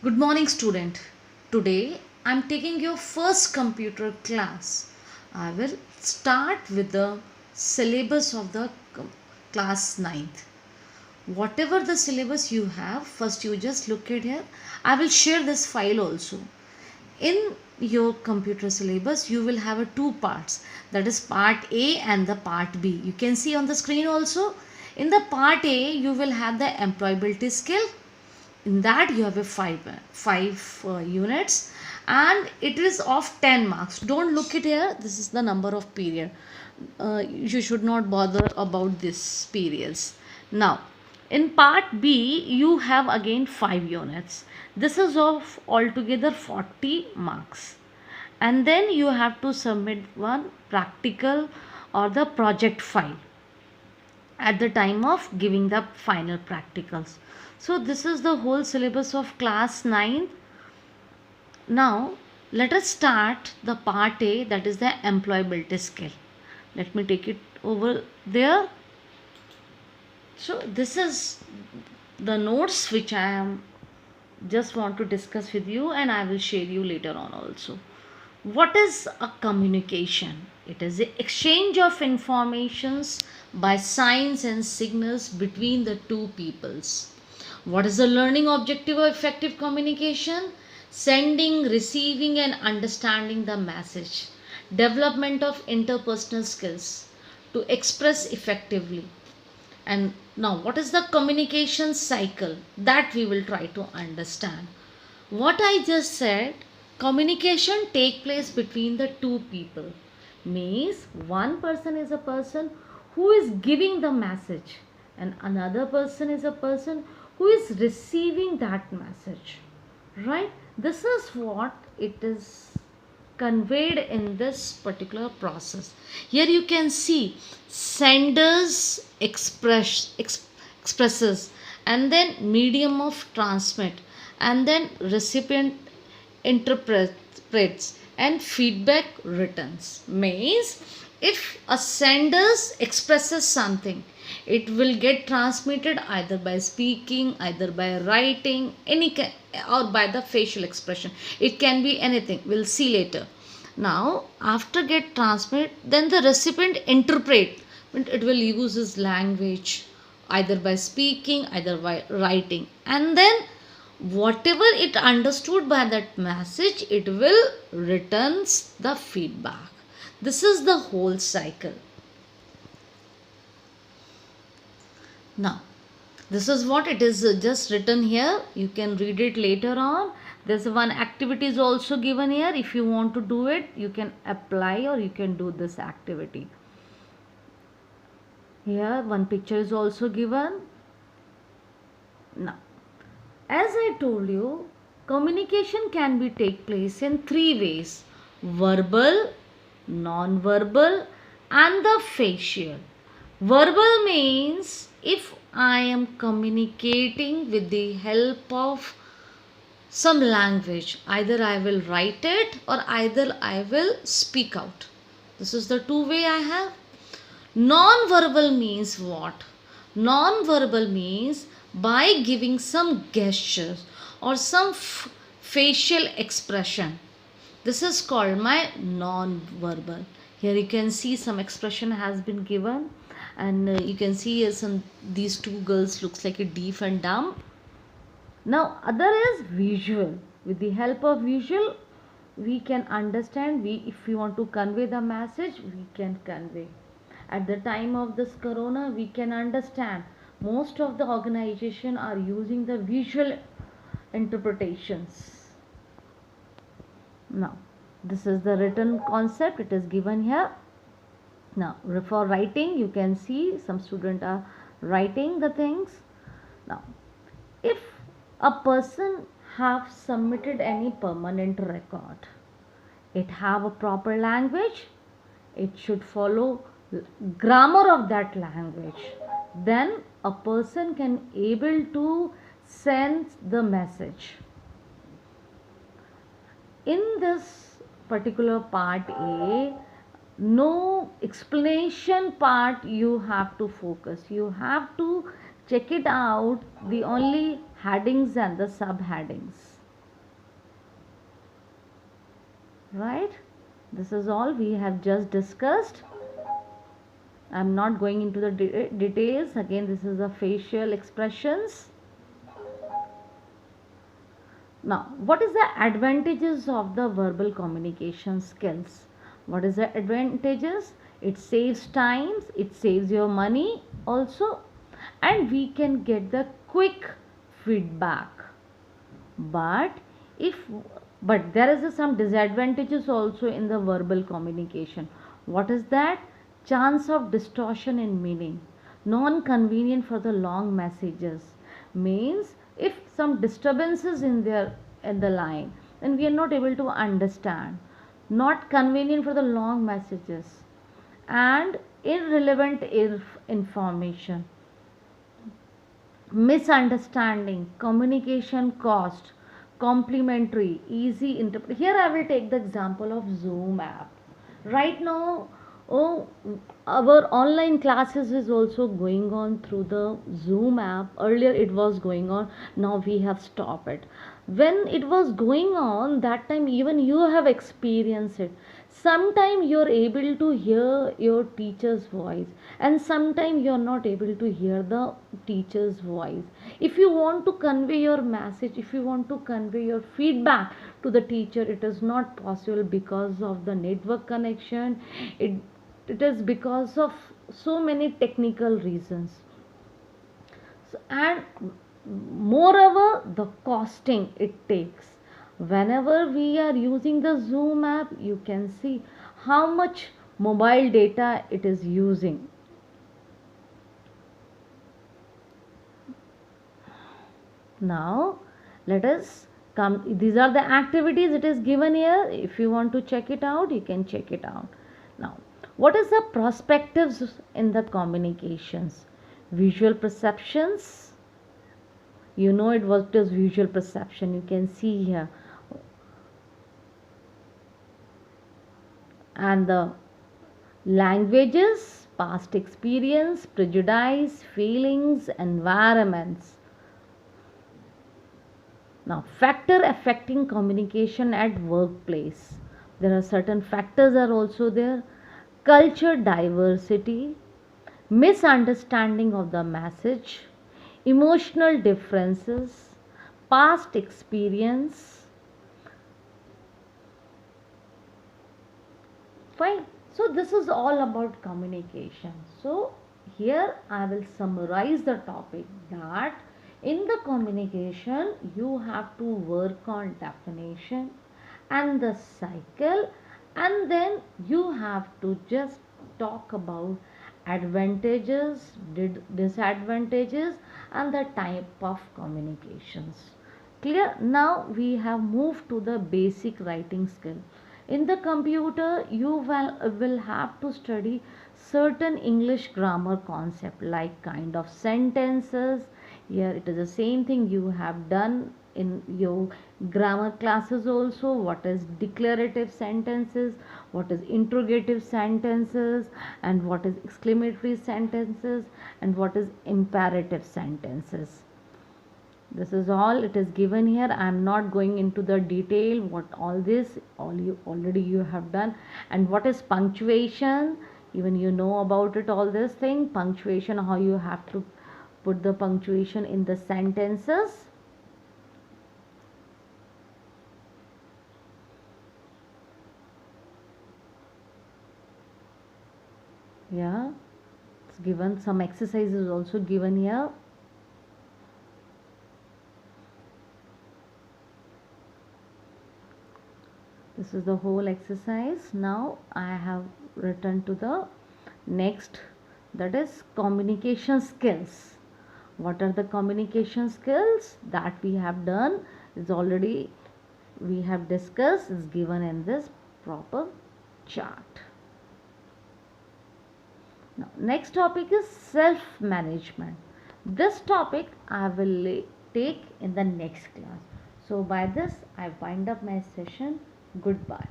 Good morning, student. Today I am taking your first computer class. I will start with the syllabus of the class ninth. Whatever the syllabus you have, first you just look at here. I will share this file also. In your computer syllabus, you will have two parts, that is part A and the part B. You can see on the screen also. In the part A, you will have the employability skill. In that you have a five units, and it is of 10 marks. Don't look it here, this is the number of period. You should not bother about this periods. Now in part B you have again 5 units. This is of altogether 40 marks, and then you have to submit one practical or the project file at the time of giving the final practicals. So this is the whole syllabus of class 9. Now let us start the part A, that is the employability skill. Let me take it over there. So this is the notes which I am just want to discuss with you, and I will share you later on also. What is a communication? It is the exchange of informations by signs and signals between the two peoples. What is the learning objective of effective communication? Sending, receiving, and understanding the message. Development of interpersonal skills to express effectively. And now, what is the communication cycle? That we will try to understand. What I just said, communication take place between the two people. Means one person is a person who is giving the message, and another person is a person who is receiving that message. Right? This is what it is conveyed in this particular process. Here you can see senders expresses, and then medium of transmit, and then recipient interprets, and feedback returns. Means if a senders expresses something, it will get transmitted either by speaking, either by writing, or by the facial expression. It can be anything, we'll see later. Now after get transmit, then the recipient interpret, it will use his language either by speaking, either by writing, and then whatever it understood by that message, it will returns the feedback. This is the whole cycle. Now this is what it is just written here. You can read it later on. There's one activity is also given here. If you want to do it, you can apply or you can do this activity. Here one picture is also given. Now as I told you, communication can be take place in three ways: verbal, non-verbal, and the facial. Verbal means if I am communicating with the help of some language, either I will write it or either I will speak out. This is the two way I have. Non-verbal means what? Non-verbal means by giving some gestures or some facial expression. This is called my non-verbal. Here you can see some expression has been given, and you can see some these two girls looks like a deaf and dumb. Now other is visual. With the help of visual, we can understand. If we want to convey the message, we can convey. At the time of this corona, we can understand most of the organization are using the visual interpretations. Now this is the written concept, it is given here. Now for writing, you can see some students are writing the things. Now if a person have submitted any permanent record, it have a proper language, it should follow grammar of that language, then a person can able to send the message. In this particular part A, no explanation part you have to focus. You have to check it out, the only headings and the subheadings. right? This is all we have just discussed. I'm not going into the details. Again, this is the facial expressions. Now, what is the advantages of the verbal communication skills? What is the advantages? It saves times, it saves your money also, and we can get the quick feedback. But if but there is some disadvantages also in the verbal communication. What is that? Chance of distortion in meaning, non convenient for the long messages, means if some disturbances in there in the line, then we are not able to understand, not convenient for the long messages, and irrelevant information, misunderstanding, communication cost, complementary, easy interpret. Here I will take the example of Zoom app. Right now, oh, our online classes is also going on through the Zoom app. Earlier it was going on, now we have stopped it. When it was going on, that time even you have experienced it. Sometime you're able to hear your teacher's voice, and sometime you're not able to hear the teacher's voice. If you want to convey your message, if you want to convey your feedback to the teacher, it is not possible because of the network connection. It is because of so many technical reasons. So, and moreover, the costing it takes. Whenever we are using the Zoom app, you can see how much mobile data it is using. Now let us come, these are the activities it is given here. If you want to check it out, you can check it out. Now, what is the perspectives in the communications? Visual perceptions, you know it was just visual perception, you can see here. And the languages, past experience, prejudice, feelings, environments. Now, factor affecting communication at workplace. There are certain factors are also there. Culture diversity, misunderstanding of the message, emotional differences, past experience. Fine. So this is all about communication. So here I will summarize the topic that in the communication you have to work on definition and the cycle, and then you have to just talk about advantages, disadvantages, and the type of communications. Clear? Now we have moved to the basic writing skill. In the computer you will have to study certain English grammar concept like kind of sentences. Here it is the same thing you have done in your grammar classes also. What is declarative sentences, what is interrogative sentences, and what is exclamatory sentences, and what is imperative sentences. This is all it is given here. I am not going into the detail what all this, all you already you have done. And what is punctuation, even you know about it, all this thing, punctuation, how you have to put the punctuation in the sentences. Yeah, it's given, some exercises also given here. This is the whole exercise. Now I have returned to the next, that is communication skills. What are the communication skills that we have done is already we have discussed, is given in this proper chart. Now next topic is self management. This topic I will take in the next class. So by this I wind up my session. Goodbye.